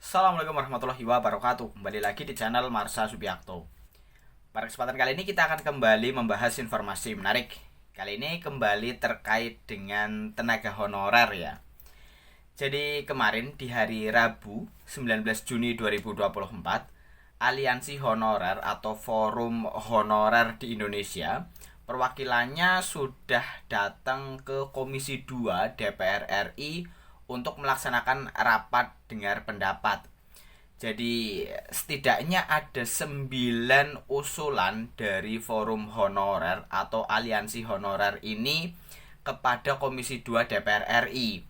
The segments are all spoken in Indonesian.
Assalamualaikum warahmatullahi wabarakatuh. Kembali lagi di channel Marsa Subiakto. Pada kesempatan kali ini kita akan kembali membahas informasi menarik. Kali ini kembali terkait dengan tenaga honorer ya. Jadi kemarin di hari Rabu 19 Juni 2024, Aliansi Honorer atau Forum Honorer di Indonesia perwakilannya sudah datang ke Komisi 2 DPR RI untuk melaksanakan rapat dengar pendapat. Jadi setidaknya ada 9 usulan dari Forum Honorer atau Aliansi Honorer ini kepada Komisi 2 DPR RI.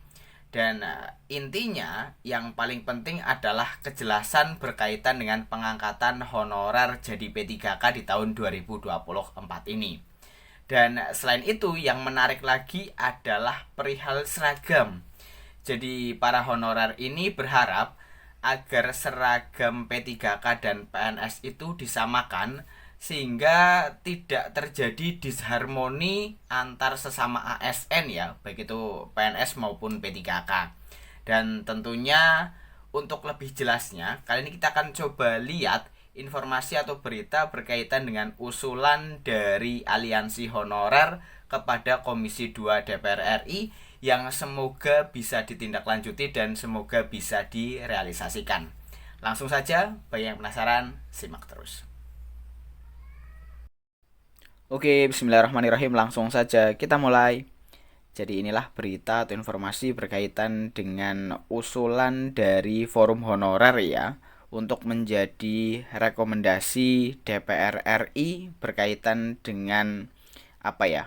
Dan intinya yang paling penting adalah kejelasan berkaitan dengan pengangkatan honorer jadi P3K di tahun 2024 ini. Dan selain itu yang menarik lagi adalah perihal seragam. Jadi para honorer ini berharap agar seragam P3K dan PNS itu disamakan sehingga tidak terjadi disharmoni antar sesama ASN ya, baik itu PNS maupun P3K. Dan tentunya untuk lebih jelasnya, kali ini kita akan coba lihat informasi atau berita berkaitan dengan usulan dari Aliansi Honorer kepada Komisi 2 DPR RI yang semoga bisa ditindaklanjuti dan semoga bisa direalisasikan. Langsung saja, bagi yang penasaran, simak terus. Oke, bismillahirrahmanirrahim, langsung saja kita mulai. Jadi inilah berita atau informasi berkaitan dengan usulan dari Forum Honorer ya, untuk menjadi rekomendasi DPR RI berkaitan dengan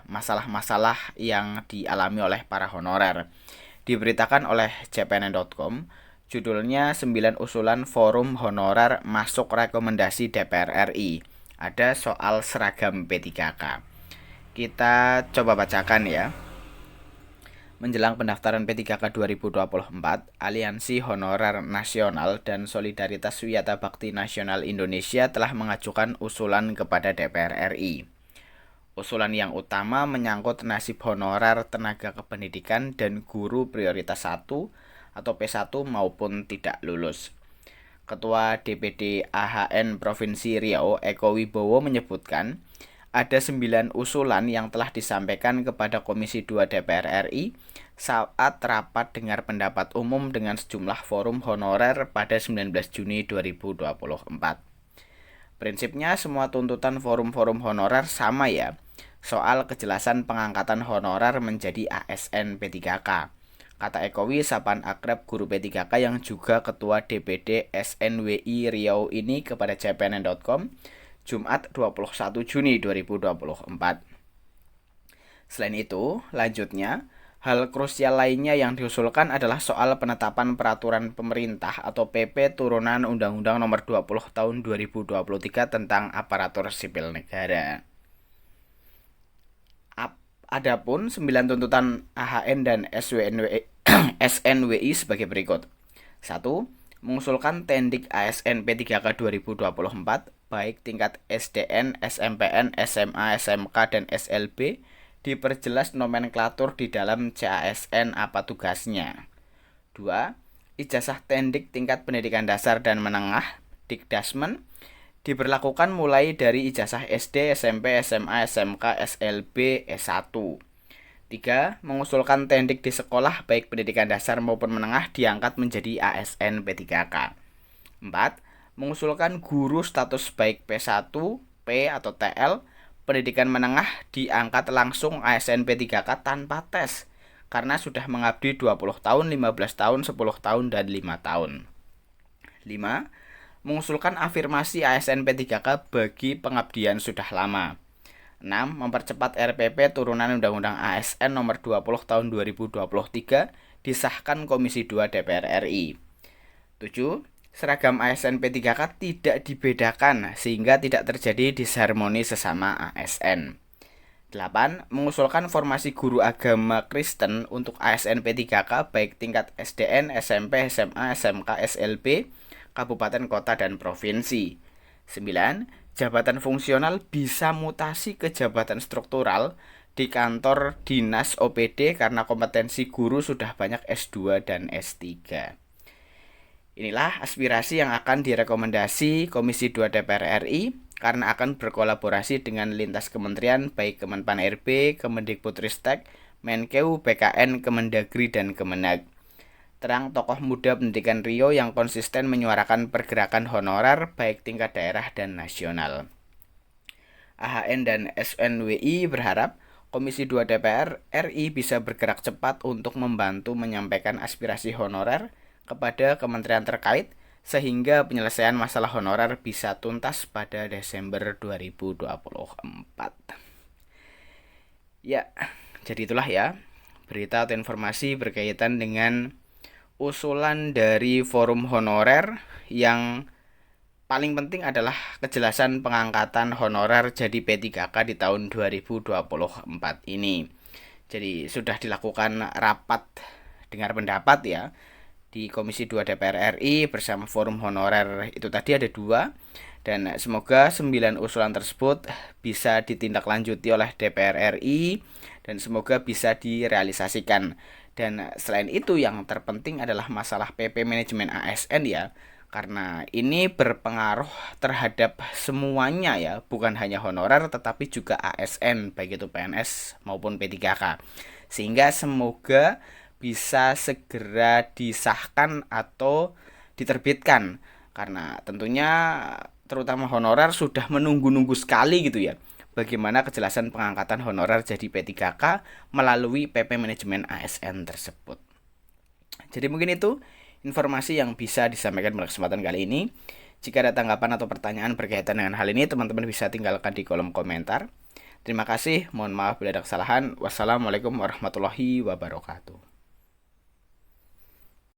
masalah-masalah yang dialami oleh para honorer. Diberitakan oleh cpnn.com, judulnya 9 usulan Forum Honorer masuk rekomendasi DPR RI. Ada soal seragam P3K. Kita coba bacakan ya. Menjelang pendaftaran P3K 2024, Aliansi Honorer Nasional dan Solidaritas Wiyata Bakti Nasional Indonesia telah mengajukan usulan kepada DPR RI. Usulan yang utama menyangkut nasib honorer tenaga kependidikan dan guru prioritas 1 atau P1 maupun tidak lulus. Ketua DPD AHN Provinsi Riau, Eko Wibowo menyebutkan, ada 9 usulan yang telah disampaikan kepada Komisi 2 DPR RI saat rapat dengar pendapat umum dengan sejumlah forum honorer pada 19 Juni 2024. Prinsipnya semua tuntutan forum-forum honorer sama ya, soal kejelasan pengangkatan honorer menjadi ASN P3K. Kata Ekowi, sapaan akrab guru P3K yang juga ketua DPD SNWI Riau ini kepada cpnn.com Jumat 21 Juni 2024. Selain itu, lanjutnya, hal krusial lainnya yang diusulkan adalah soal penetapan peraturan pemerintah atau PP turunan Undang-Undang Nomor 20 Tahun 2023 tentang aparatur sipil negara. Adapun 9 tuntutan AHN dan SNWI sebagai berikut. 1. Mengusulkan tendik ASN P3K 2024 baik tingkat SDN, SMPN, SMA, SMK, dan SLB diperjelas nomenklatur di dalam CASN apa tugasnya. 2. Ijazah tendik tingkat pendidikan dasar dan menengah Dikdasmen diberlakukan mulai dari ijazah SD, SMP, SMA, SMK, SLB, S1. 3. Mengusulkan tendik di sekolah baik pendidikan dasar maupun menengah diangkat menjadi ASN P3K. 4. Mengusulkan guru status baik P1, P atau TL, pendidikan menengah diangkat langsung ASN P3K tanpa tes karena sudah mengabdi 20 tahun, 15 tahun, 10 tahun, dan 5 tahun. 5. Mengusulkan afirmasi ASN P3K bagi pengabdian sudah lama. 6. Mempercepat RPP turunan Undang-Undang ASN Nomor 20 Tahun 2023 disahkan Komisi 2 DPR RI. 7. Seragam ASN P3K tidak dibedakan sehingga tidak terjadi disharmoni sesama ASN. 8. Mengusulkan formasi guru agama Kristen untuk ASN P3K baik tingkat SDN, SMP, SMA, SMK, SLB, kabupaten, kota, dan provinsi. 9. Jabatan fungsional bisa mutasi ke jabatan struktural di kantor dinas OPD karena kompetensi guru sudah banyak S2 dan S3. Inilah aspirasi yang akan direkomendasi Komisi 2 DPR RI karena akan berkolaborasi dengan lintas kementerian baik Kemenpan RB, Kemendikbudristek, Menkeu, BKN, Kemendagri, dan Kemenag. Terang tokoh muda pendidikan Riau yang konsisten menyuarakan pergerakan honorer baik tingkat daerah dan nasional. AHN dan SNWI berharap Komisi 2 DPR RI bisa bergerak cepat untuk membantu menyampaikan aspirasi honorer kepada kementerian terkait sehingga penyelesaian masalah honorer bisa tuntas pada Desember 2024. Ya, jadi itulah ya berita atau informasi berkaitan dengan usulan dari forum honorer yang paling penting adalah kejelasan pengangkatan honorer jadi P3K di tahun 2024 ini. Jadi sudah dilakukan rapat dengar pendapat ya di Komisi 2 DPR RI bersama forum honorer itu tadi ada 2, dan semoga 9 usulan tersebut bisa ditindaklanjuti oleh DPR RI dan semoga bisa direalisasikan. Dan selain itu yang terpenting adalah masalah PP manajemen ASN ya, karena ini berpengaruh terhadap semuanya ya, bukan hanya honorer tetapi juga ASN baik itu PNS maupun P3K. Sehingga semoga bisa segera disahkan atau diterbitkan, karena tentunya terutama honorer sudah menunggu-nunggu sekali gitu ya bagaimana kejelasan pengangkatan honorer jadi P3K melalui PP manajemen ASN tersebut. Jadi mungkin itu informasi yang bisa disampaikan pada kesempatan kali ini. Jika ada tanggapan atau pertanyaan berkaitan dengan hal ini, teman-teman bisa tinggalkan di kolom komentar. Terima kasih, mohon maaf bila ada kesalahan. Wassalamualaikum warahmatullahi wabarakatuh.